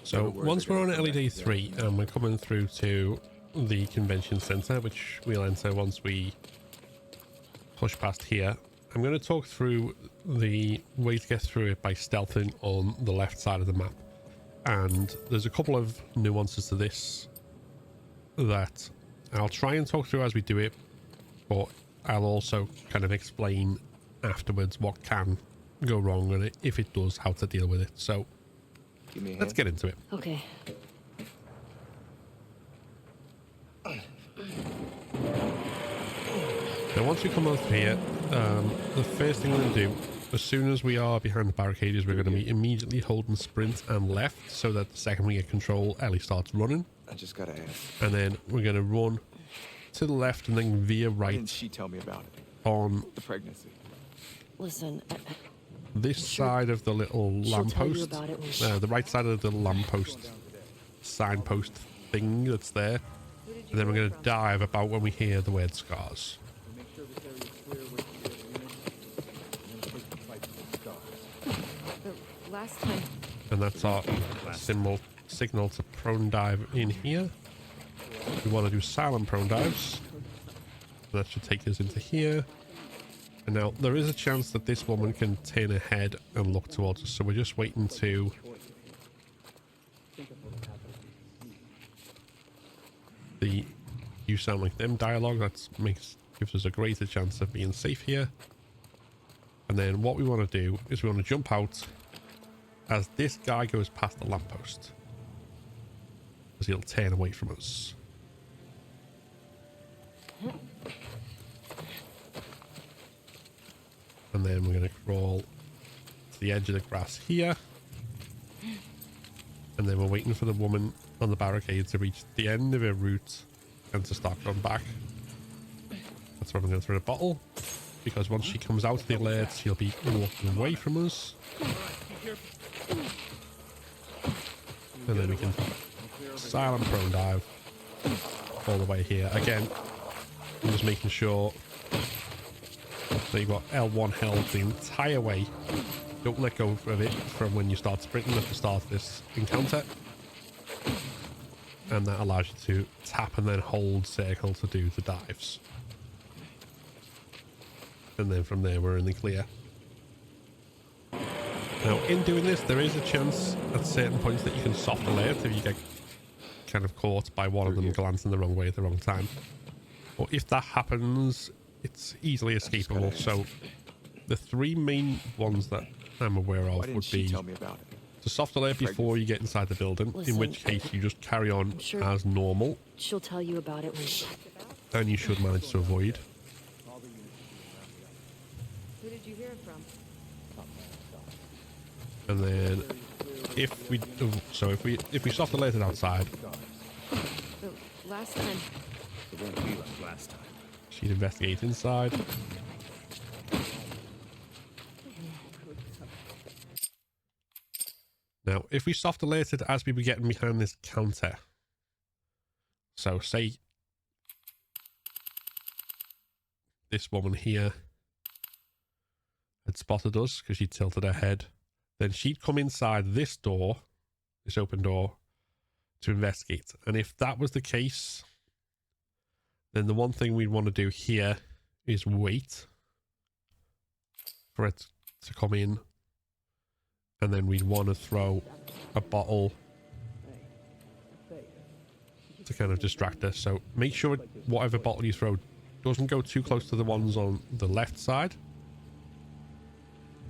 So once we're on LED 3 and we're coming through to the convention center, which we'll enter once we push past here, I'm going to talk through the way to get through it by stealthing on the left side of the map. And there's a couple of nuances to this that I'll try and talk through as we do it, but I'll also kind of explain afterwards what can go wrong and if it does, how to deal with it. So let's get into it. Okay. Now once we come over here, the first thing we're going to do, as soon as we are behind the barricade, is we're going to be immediately holding sprint and left, so that the second we get control, Ellie starts running. I just gotta ask. And then we're going to run to the left and then veer Why right didn't she tell me about it? on The pregnancy. Listen, this side of the little lamppost. The right side of the lamppost signpost thing that's there. And then we're going to dive about when we hear the word scars. last time. And that's our signal to prone dive in here. We want to do silent prone dives. That should take us into here. And now there is a chance that this woman can turn her head and look towards us, so we're just waiting to the "you sound like them" dialogue. That gives us a greater chance of being safe here. And then what we want to do is we want to jump out as this guy goes past the lamppost, because he'll turn away from us. And then we're going to crawl to the edge of the grass here. And then we're waiting for the woman on the barricade to reach the end of her route and to start going back. That's where I'm going to throw the bottle, because once she comes out of the alert, she'll be walking away from us. And then we can silent prone dive all the way here. Again, I'm just making sure that you've got L1 held the entire way. Don't let go of it from when you start sprinting at the start of this encounter. And that allows you to tap and then hold circle to do the dives. And then from there, we're in the clear. Now, in doing this, there is a chance at certain points that you can soft alert if you get kind of caught by one of them glancing the wrong way at the wrong time. But if that happens, it's easily escapable. So the three main ones that I'm aware of would be to soft alert before you get inside the building, in which case you just carry on as normal. She'll tell you about it when and you should manage to avoid. Who did you hear it from? And then if we soft alerted outside, The last time. It won't be like last time. she'd investigate inside. Now, if we soft alerted as we were getting behind this counter, so say this woman here had spotted us because she tilted her head, then she'd come inside this door, this open door, to investigate. And if that was the case, then the one thing we'd want to do here is wait for it to come in. And then we'd want to throw a bottle to kind of distract us. So make sure whatever bottle you throw doesn't go too close to the ones on the left side,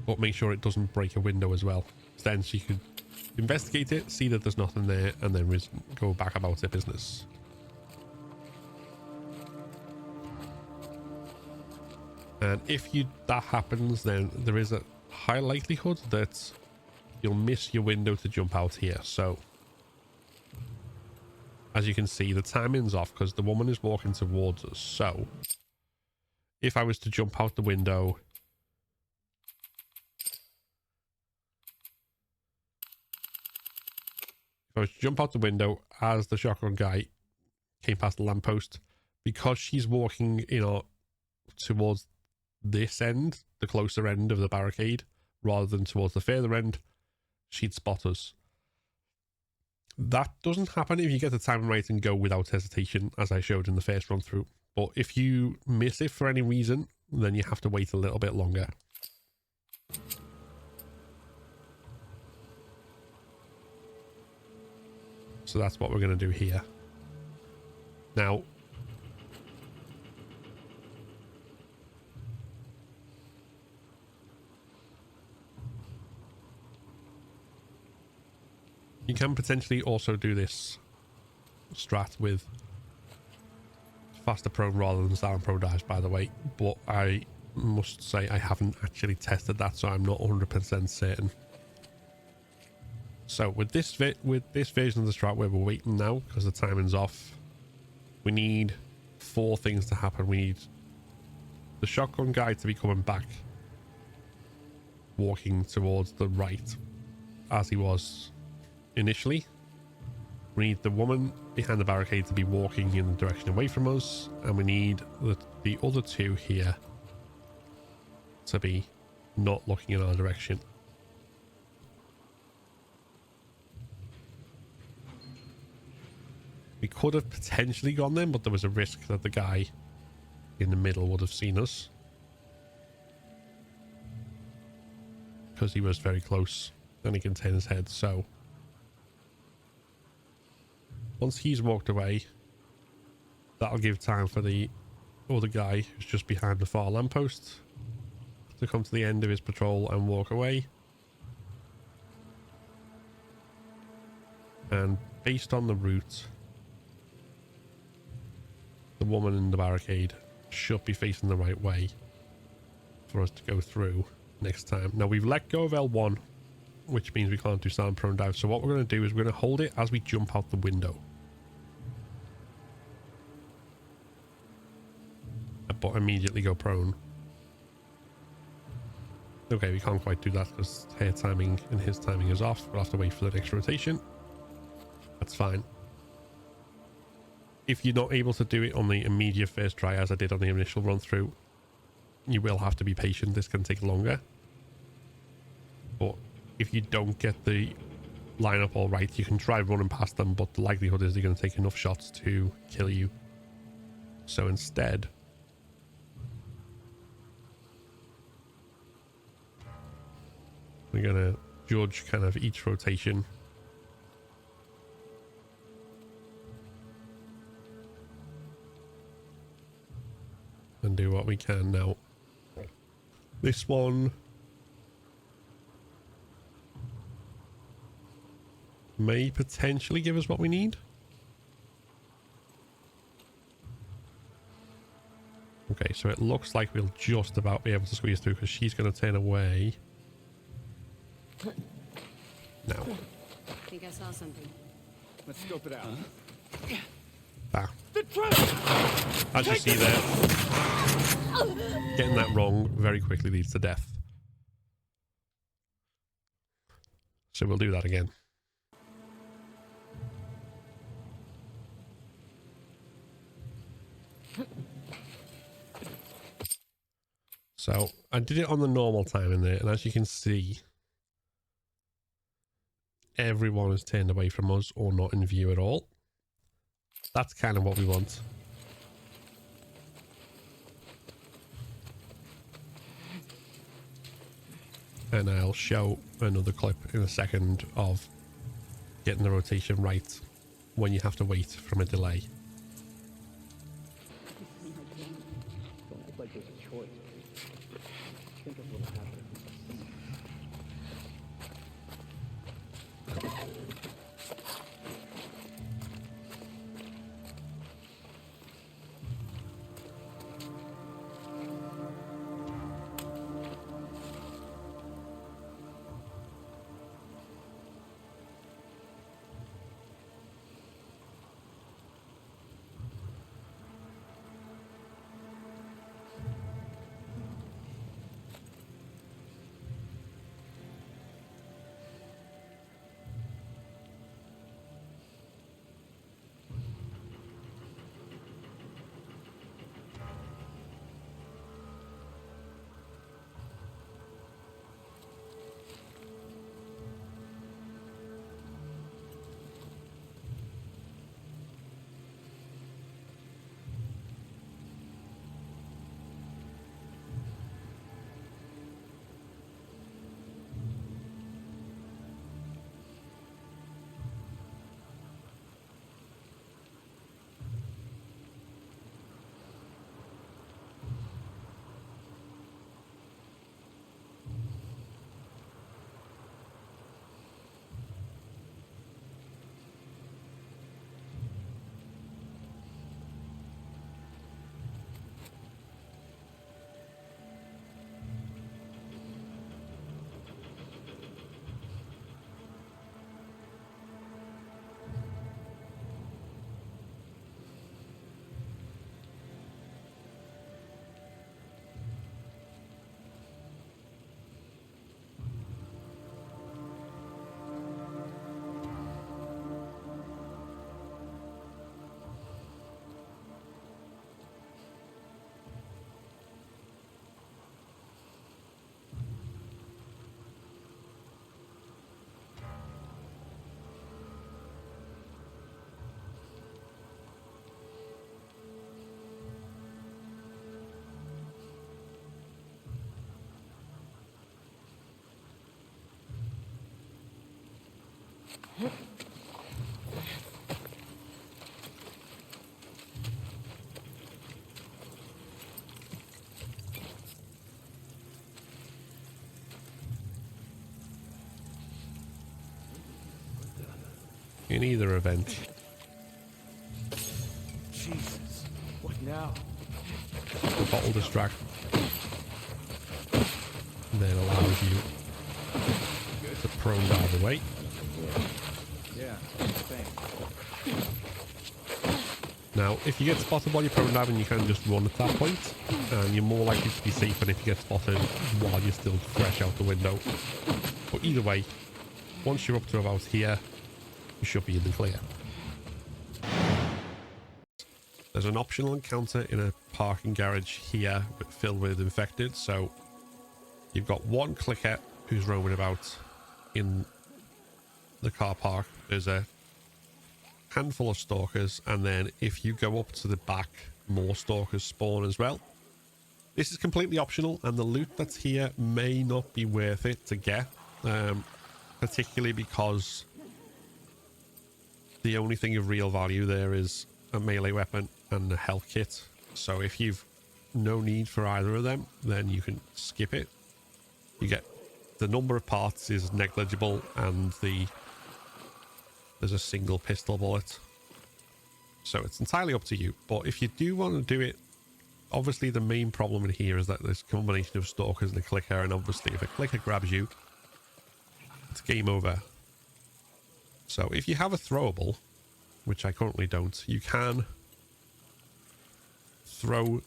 but make sure it doesn't break a window as well. Then she could investigate it, see that there's nothing there, and then go back about her business. And if that happens, then there is a high likelihood that you'll miss your window to jump out here. So as you can see, the timing's off because the woman is walking towards us. So if I was to jump out the window, as the shotgun guy came past the lamppost, because she's walking, towards this end, the closer end of the barricade, rather than towards the further end, she'd spot us. That doesn't happen if you get the timing right and go without hesitation, as I showed in the first run through. But if you miss it for any reason, then you have to wait a little bit longer. So that's what we're going to do here. Now, you can potentially also do this strat with faster prone rather than silent prone dives, by the way, but I must say I haven't actually tested that, so I'm not 100% certain. So with this version of the strat where we're waiting now because the timing's off, we need 4 things to happen. We need the shotgun guy to be coming back, walking towards the right as he was initially. We need the woman behind the barricade to be walking in the direction away from us, and we need the other 2 here to be not looking in our direction. We could have potentially gone then, but there was a risk that the guy in the middle would have seen us because he was very close and he can turn his head. So once he's walked away, that'll give time for the other guy who's just behind the far lamppost to come to the end of his patrol and walk away. And based on the route, the woman in the barricade should be facing the right way for us to go through next time. Now we've let go of L1, which means we can't do silent prone dive. So what we're going to do is we're going to hold it as we jump out the window, but immediately go prone. Okay, we can't quite do that because her timing and his timing is off. We'll have to wait for the next rotation. That's fine. If you're not able to do it on the immediate first try, as I did on the initial run through, you will have to be patient. This can take longer. But if you don't get the lineup all right, you can try running past them, but the likelihood is they're going to take enough shots to kill you. So instead, we're going to judge kind of each rotation. And do what we can now. This one may potentially give us what we need. Okay, so it looks like we'll just about be able to squeeze through because she's going to turn away. Now. I think I saw something. Let's scope it out. Ah. As you see there, getting that wrong very quickly leads to death. So we'll do that again. So I did it on the normal time in there, and as you can see, everyone is turned away from us or not in view at all. That's kind of what we want. And I'll show another clip in a second of getting the rotation right when you have to wait from a delay. In either event, Jesus. What now? the bottle distract then allows you to prone dive away. Yeah, thanks. Now, if you get spotted while you're prone diving, you can just run at that point, and you're more likely to be safe than if you get spotted while you're still fresh out the window. But either way, once you're up to about here, you should be in the clear. There's an optional encounter in a parking garage here filled with infected, so you've got one clicker who's roaming about in the car park. There's a handful of stalkers, and then if you go up to the back, more stalkers spawn as well. This is completely optional, and the loot that's here may not be worth it to get, particularly because the only thing of real value there is a melee weapon and a health kit. So if you've no need for either of them, then you can skip it. You get the number of parts is negligible, and there's a single pistol bullet. So it's entirely up to you. But if you do want to do it, obviously the main problem in here is that there's a combination of stalkers and a clicker, and obviously if a clicker grabs you, it's game over. So if you have a throwable, which I currently don't, you can throw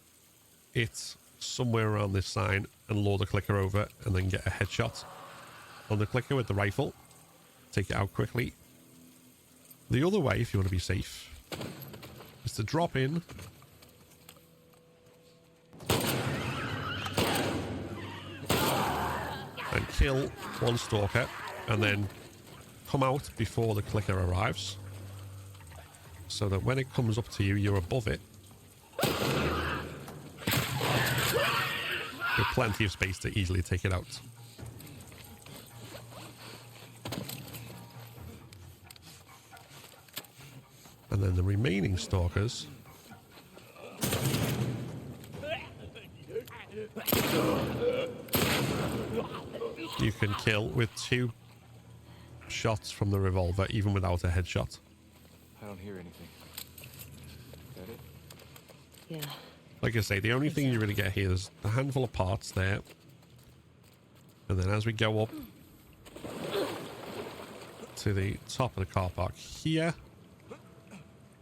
it somewhere around this sign and lure the clicker over, and then get a headshot on the clicker with the rifle. Take it out quickly. The other way, if you want to be safe, is to drop in and kill one stalker, and then come out before the clicker arrives, so that when it comes up to you, you're above it with plenty of space to easily take it out. And then the remaining stalkers you can kill with 2 shots from the revolver, even without a headshot. I don't hear anything. Is that it? Yeah. Like I say, the only thing you really get here is a handful of parts there. And then as we go up to the top of the car park here,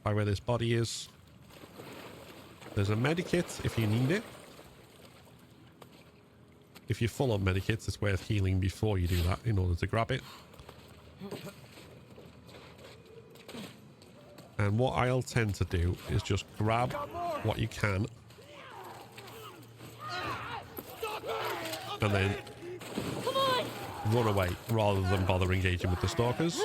by where this body is, there's a medikit if you need it. If you're full on medikits, it's worth healing before you do that in order to grab it. And what I'll tend to do is just grab what you can and then run away rather than bother engaging with the stalkers.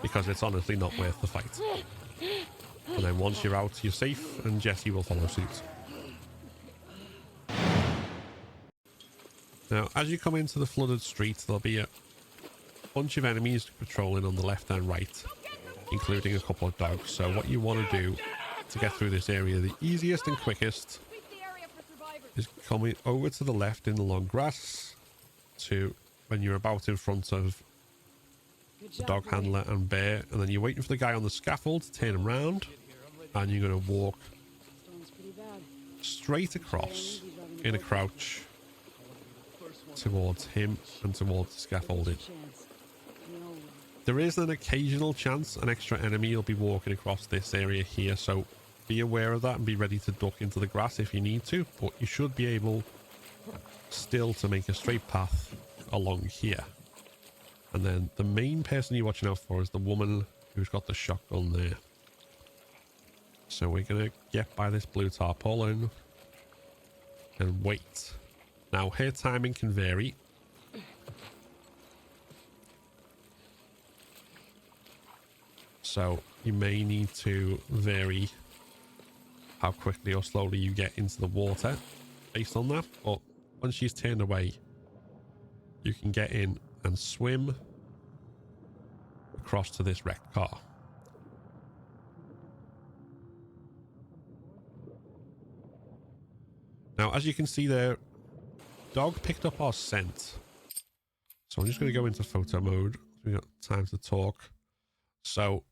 Because it's honestly not worth the fight. And then once you're out, you're safe, and Jesse will follow suit. Now, as you come into the flooded street, there'll be a bunch of enemies patrolling on the left and right, including a couple of dogs. So what you want to do to get through this area, the easiest and quickest, is coming over to the left in the long grass to when you're about in front of the dog handler and bear, and then you're waiting for the guy on the scaffold to turn him around, and you're going to walk straight across in a crouch towards him and towards the scaffolding. There is an occasional chance an extra enemy will be walking across this area here, so be aware of that and be ready to duck into the grass if you need to, but you should be able still to make a straight path along here. And then the main person you're watching out for is the woman who's got the shotgun there. So we're going to get by this blue tarpaulin and wait. Now, her timing can vary. So you may need to vary how quickly or slowly you get into the water based on that. But once she's turned away, you can get in and swim across to this wrecked car. Now, as you can see there, dog picked up our scent. So I'm just going to go into photo mode. We've got time to talk. So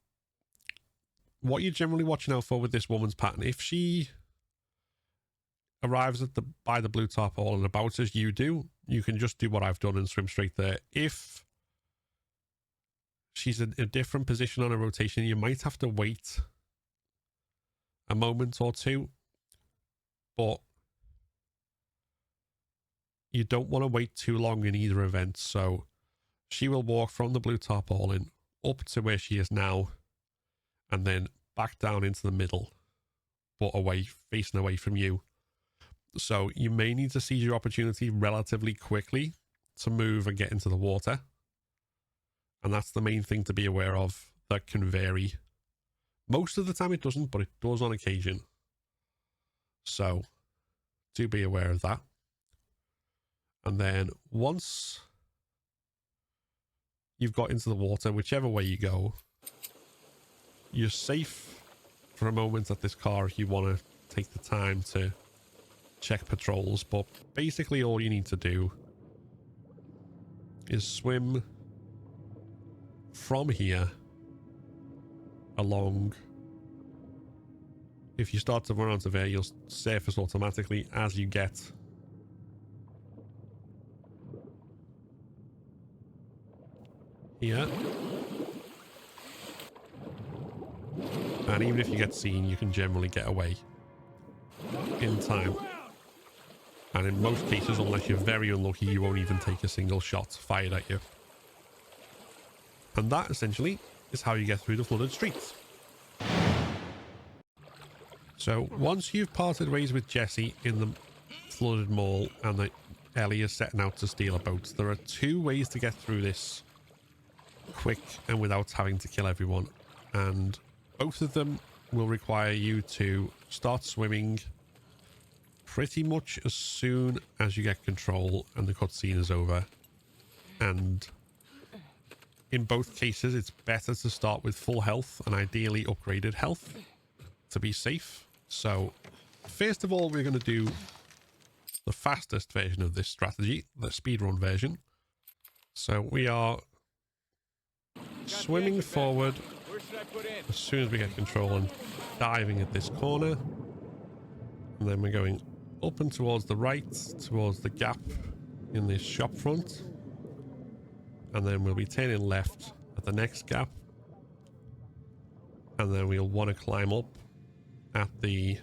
what you're generally watching out for with this woman's pattern, if she arrives at by the blue tarpaulin about as you do, you can just do what I've done and swim straight there. If she's in a different position on a rotation, you might have to wait a moment or two, but you don't want to wait too long in either event. So she will walk from the blue tarpaulin up to where she is now, and then back down into the middle, but away, facing away from you. So you may need to seize your opportunity relatively quickly to move and get into the water. And that's the main thing to be aware of. That can vary. Most of the time it doesn't, but it does on occasion. So do be aware of that. And then once you've got into the water, whichever way you go, you're safe for a moment at this car if you want to take the time to check patrols. But basically all you need to do is swim from here along. If you start to run onto there, you'll surface automatically as you get here. And even if you get seen, you can generally get away in time. And in most cases, unless you're very unlucky, you won't even take a single shot fired at you. And that essentially is how you get through the flooded streets. So once you've parted ways with Jesse in the flooded mall and that Ellie is setting out to steal a boat, there are two ways to get through this quick and without having to kill everyone. And both of them will require you to start swimming pretty much as soon as you get control and the cutscene is over. And in both cases, it's better to start with full health and ideally upgraded health to be safe. So first of all, we're going to do the fastest version of this strategy, the speedrun version. So we are swimming forward as soon as we get control and diving at this corner. And then we're going up and towards the right, towards the gap in this shop front. And then we'll be turning left at the next gap. And then we'll want to climb up at the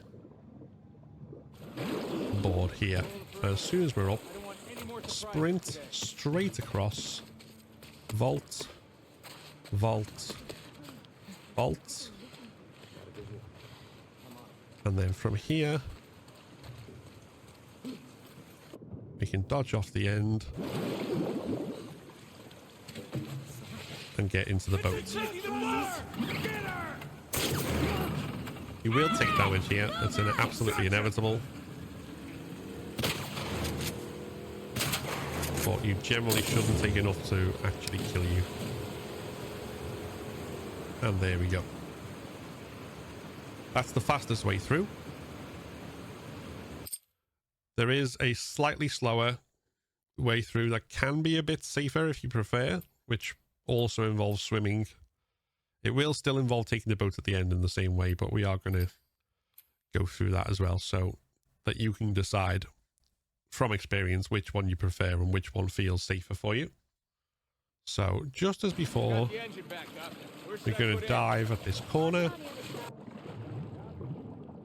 board here. As soon as we're up, sprint straight across, vault, vault, vault. And then from here, we can dodge off the end and get into the boat. You will take damage here. It's absolutely inevitable. But you generally shouldn't take enough to actually kill you. And there we go. That's the fastest way through. There is a slightly slower way through that can be a bit safer if you prefer, which also involves swimming. It will still involve taking the boat at the end in the same way, but we are going to go through that as well so that you can decide from experience which one you prefer and which one feels safer for you. So just as before, we're going to dive at this corner.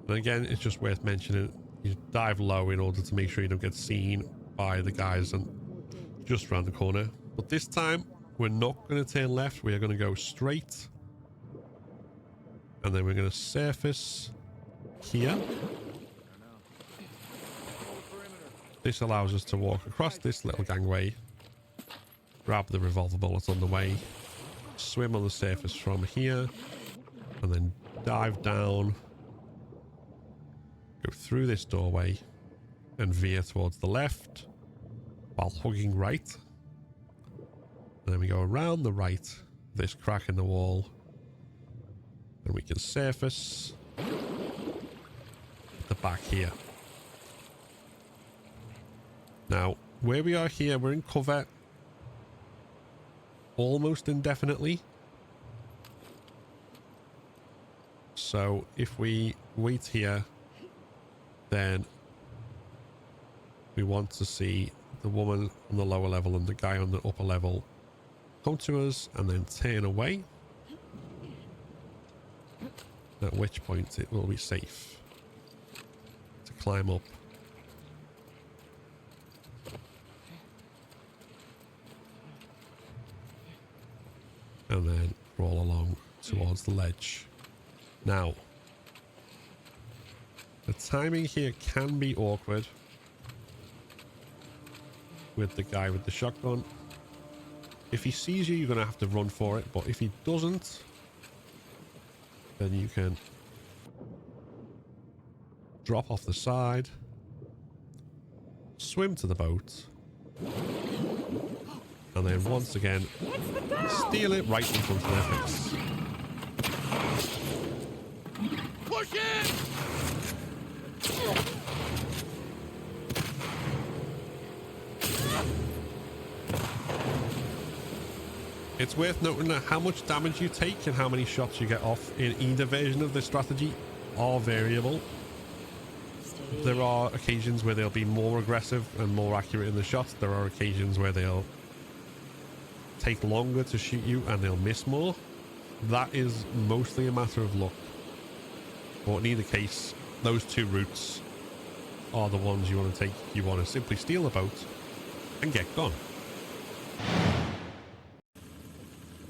And again, it's just worth mentioning, you dive low in order to make sure you don't get seen by the guys and just around the corner. But this time, we're not going to turn left. We are going to go straight. And then we're going to surface here. This allows us to walk across this little gangway, grab the revolver bullets on the way, swim on the surface from here, and then dive down, go through this doorway, and veer towards the left, while hugging right. And then we go around the right, this crack in the wall, and we can surface the back here. Now, where we are here, we're in cover almost indefinitely. So if we wait here, then we want to see the woman on the lower level and the guy on the upper level come to us and then turn away. At which point it will be safe to climb up. And then crawl along towards the ledge. Now, the timing here can be awkward with the guy with the shotgun. If he sees you, you're going to have to run for it, but if he doesn't, then you can drop off the side, swim to the boat, and then once again steal it right in front of their face. Push it! It's worth noting that how much damage you take and how many shots you get off in either version of this strategy are variable. There are occasions where they'll be more aggressive and more accurate in the shots. There are occasions where they'll take longer to shoot you and they'll miss more. That is mostly a matter of luck. But in either case, those two routes are the ones you want to take. You want to simply steal the boat and get gone.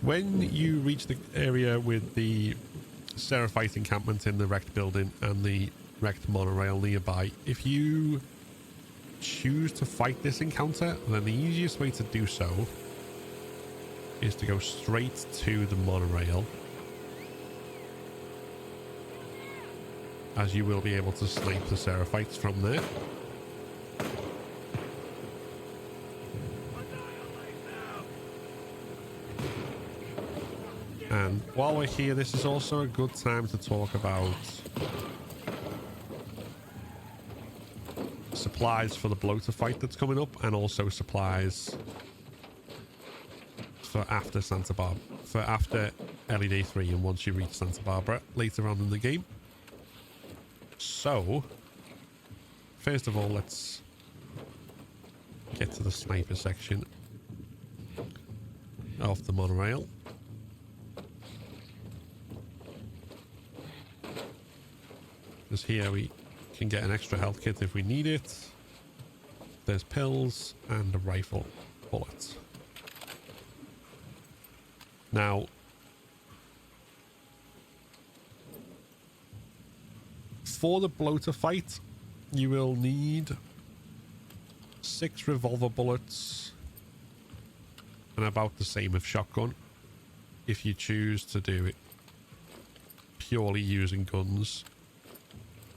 When you reach the area with the Seraphite encampment in the wrecked building and the wrecked monorail nearby, if you choose to fight this encounter, then the easiest way to do so is to go straight to the monorail, as you will be able to snipe the Seraphites from there. And while we're here, this is also a good time to talk about supplies for the bloater fight that's coming up, and also supplies for after Santa Barbara, for after Ellie Day 3 and once you reach Santa Barbara later on in the game. So, first of all, let's get to the sniper section of the monorail. Because here we can get an extra health kit if we need it. There's pills and a rifle bullet. Now, for the bloater fight, you will need 6 revolver bullets and about the same of shotgun if you choose to do it purely using guns.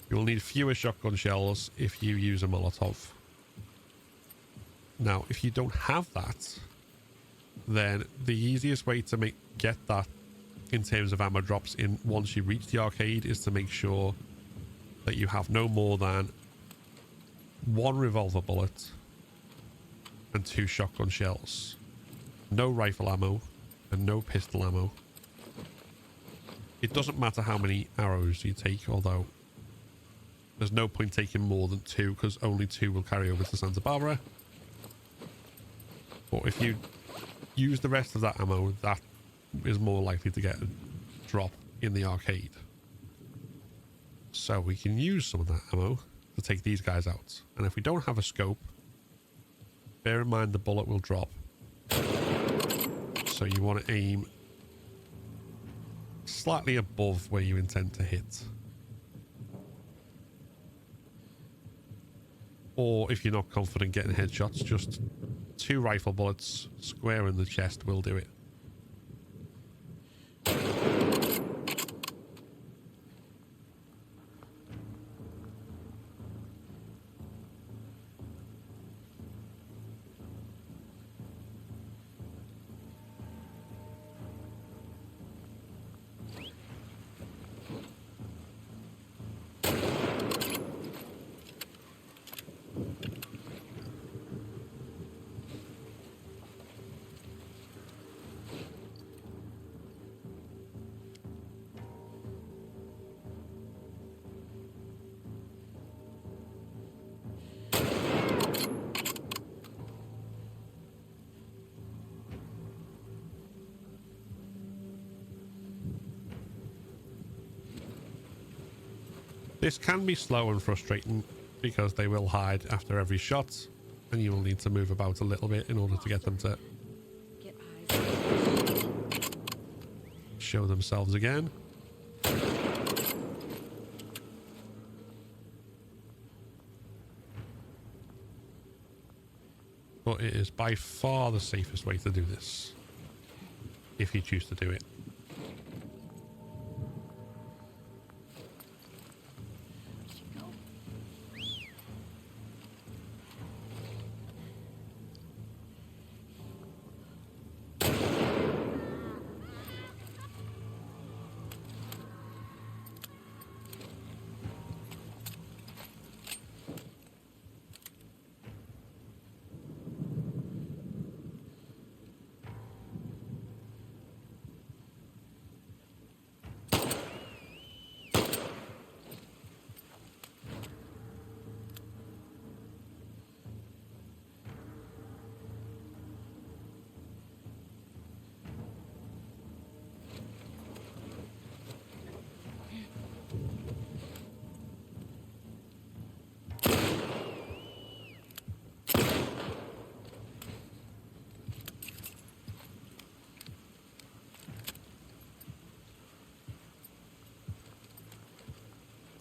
You'll need fewer shotgun shells if you use a Molotov. Now, if you don't have that, then the easiest way to get that in terms of ammo drops in once you reach the arcade is to make sure that you have no more than 1 revolver bullet and 2 shotgun shells. No rifle ammo and no pistol ammo. It doesn't matter how many arrows you take, although there's no point taking more than 2 because only 2 will carry over to Santa Barbara. But if you use the rest of that ammo, that is more likely to get a drop in the arcade. So we can use some of that ammo to take these guys out. And if we don't have a scope, bear in mind the bullet will drop. So you want to aim slightly above where you intend to hit. Or if you're not confident getting headshots, just 2 rifle bullets square in the chest will do it. This can be slow and frustrating because they will hide after every shot, and you will need to move about a little bit in order to get them to Get eyes. show themselves again. But it is by far the safest way to do this, if you choose to do it.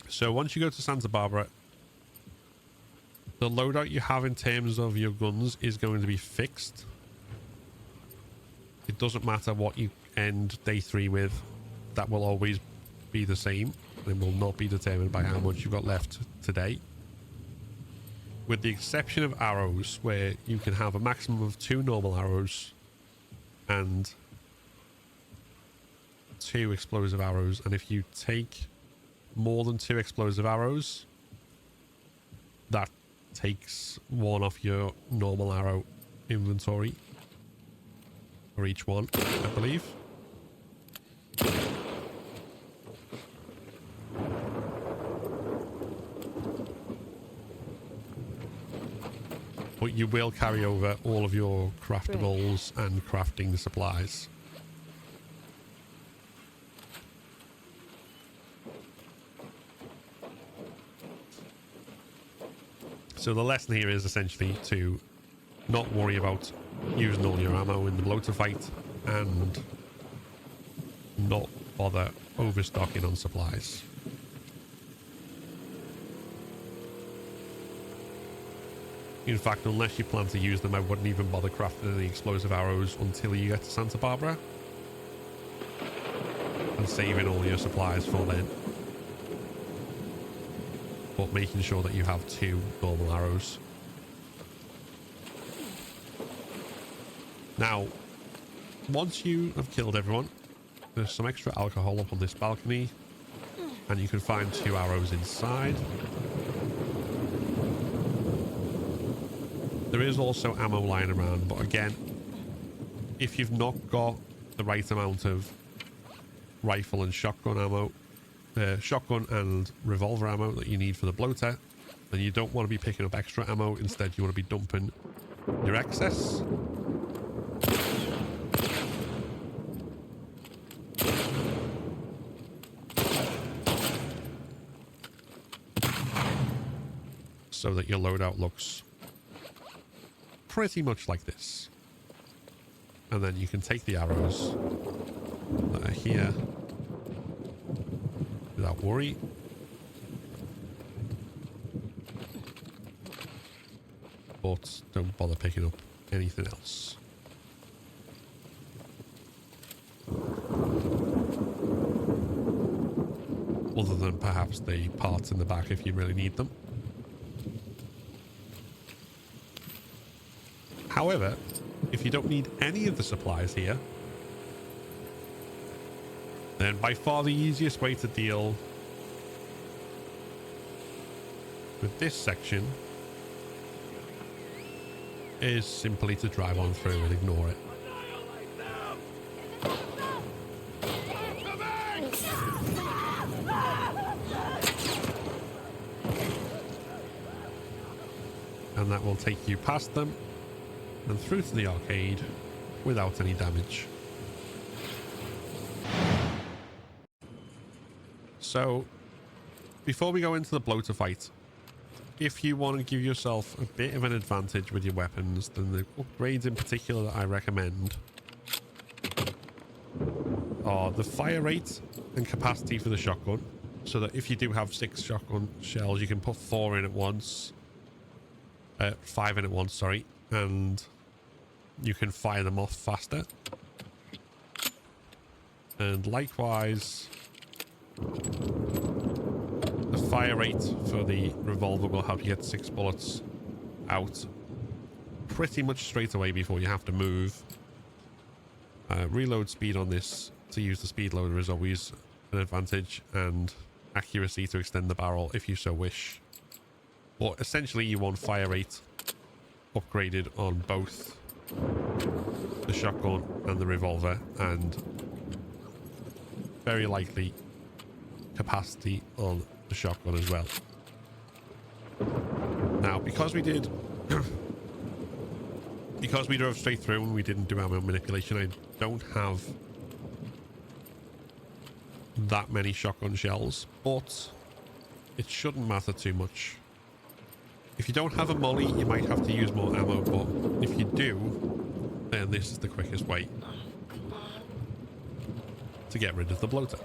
So once you go to Santa Barbara, the loadout you have in terms of your guns is going to be fixed. It doesn't matter what you end day 3 with, that will always be the same. It will not be determined by how much you've got left today. With the exception of arrows, where you can have a maximum of 2 normal arrows and 2 explosive arrows. And if you take more than 2 explosive arrows, that takes 1 off your normal arrow inventory for each one, I believe. But you will carry over all of your craftables and crafting supplies. So the lesson here is essentially to not worry about using all your ammo in the bloater fight and not bother overstocking on supplies. In fact, unless you plan to use them, I wouldn't even bother crafting any explosive arrows until you get to Santa Barbara, and saving all your supplies for then. But making sure that you have 2 normal arrows. Now, once you have killed everyone, there's some extra alcohol up on this balcony, and you can find 2 arrows inside. There is also ammo lying around, but again, if you've not got the right amount of rifle and shotgun ammo, shotgun and revolver ammo that you need for the bloater, then you don't want to be picking up extra ammo. Instead, you want to be dumping your excess. So that your loadout looks pretty much like this. And then you can take the arrows that are here without worry. But don't bother picking up anything else. Other than perhaps the parts in the back if you really need them. However, if you don't need any of the supplies here, then by far the easiest way to deal with this section is simply to drive on through and ignore it. And that will take you past them and through to the arcade without any damage. So before we go into the bloater fight, if you want to give yourself a bit of an advantage with your weapons, then the upgrades in particular that I recommend are the fire rate and capacity for the shotgun, so that if you do have 6 shotgun shells, you can put 4 in at once, 5 in at once, sorry, and you can fire them off faster. And likewise, the fire rate for the revolver will help you get 6 bullets out pretty much straight away before you have to move. Reload speed on this to use the speed loader is always an advantage, and accuracy to extend the barrel if you so wish. But essentially you want fire rate upgraded on both the shotgun and the revolver, and very likely capacity on the shotgun as well. Now, because we did because we drove straight through and we didn't do ammo manipulation, I don't have that many shotgun shells, but it shouldn't matter too much. If you don't have a molly, you might have to use more ammo, but if you do, then this is the quickest way to get rid of the bloater.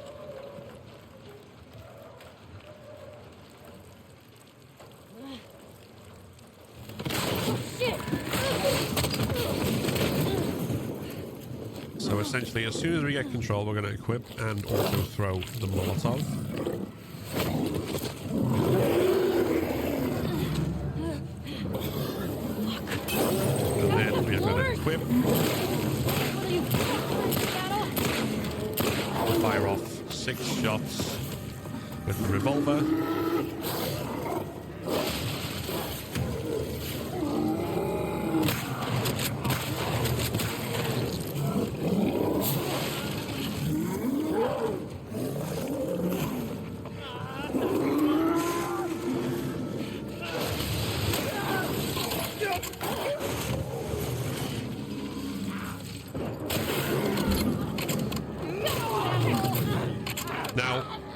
So essentially, as soon as we get control, we're going to equip and also throw the Molotov. And then we are going to equip, fire off 6 shots with the revolver.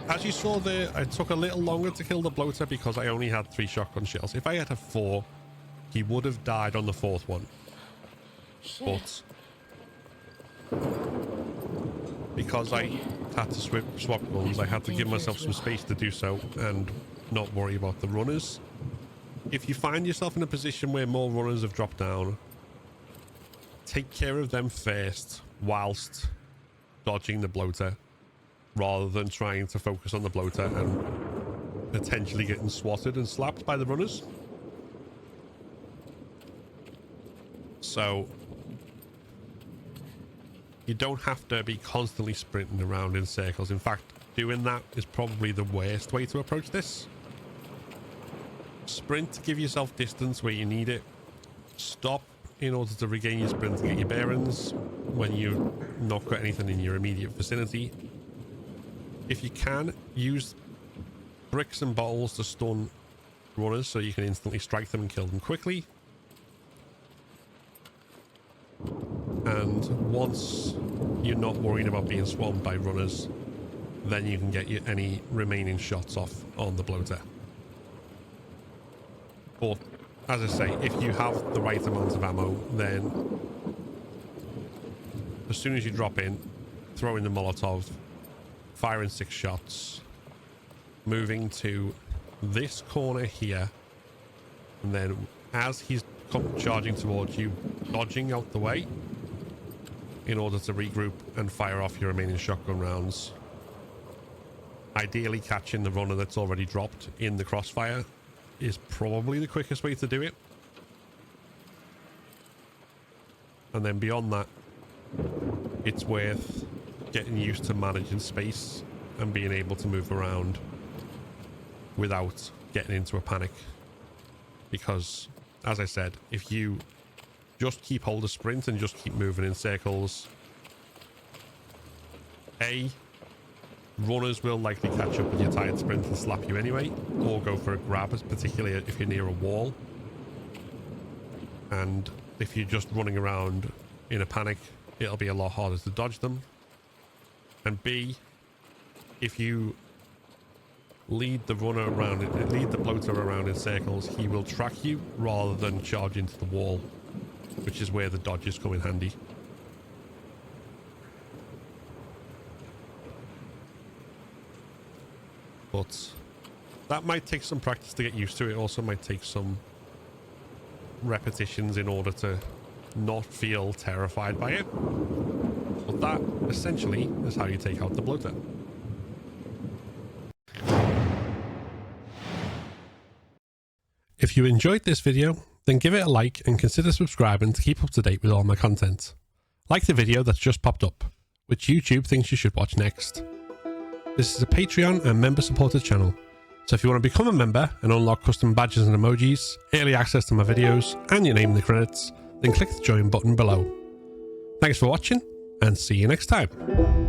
As you saw there, I took a little longer to kill the bloater because I only had 3 shotgun shells. If I had 4, he would have died on the 4th one. But because I had to swap guns, I had to give myself some space to do so and not worry about the runners. If you find yourself in a position where more runners have dropped down, take care of them first whilst dodging the bloater, rather than trying to focus on the bloater and potentially getting swatted and slapped by the runners. So you don't have to be constantly sprinting around in circles. In fact, doing that is probably the worst way to approach this. Sprint to give yourself distance where you need it. Stop in order to regain your sprint and get your bearings when you've not got anything in your immediate vicinity. If you can, use bricks and bottles to stun runners so you can instantly strike them and kill them quickly. And once you're not worried about being swarmed by runners, then you can get your, any remaining shots off on the bloater. But as I say, if you have the right amount of ammo, then as soon as you drop in, throw in the Molotov, firing 6 shots, moving to this corner here, and then as he's charging towards you, dodging out the way in order to regroup and fire off your remaining shotgun rounds. Ideally catching the runner that's already dropped in the crossfire is probably the quickest way to do it. And then beyond that, it's worth getting used to managing space and being able to move around without getting into a panic. Because, as I said, if you just keep hold of sprint and just keep moving in circles, runners will likely catch up with your tired sprint and slap you anyway, or go for a grab, particularly if you're near a wall. And if you're just running around in a panic, it'll be a lot harder to dodge them. And B, if you lead the runner around, lead the bloater around in circles, he will track you rather than charge into the wall, which is where the dodges come in handy. But that might take some practice to get used to. It also might take some repetitions in order to not feel terrified by it. But that essentially is how you take out the bloater. If you enjoyed this video, then give it a like and consider subscribing to keep up to date with all my content. Like the video that's just popped up, which YouTube thinks you should watch next. This is a Patreon and member supported channel, so if you want to become a member and unlock custom badges and emojis, early access to my videos, and your name in the credits, then click the join button below. Thanks for watching, and see you next time.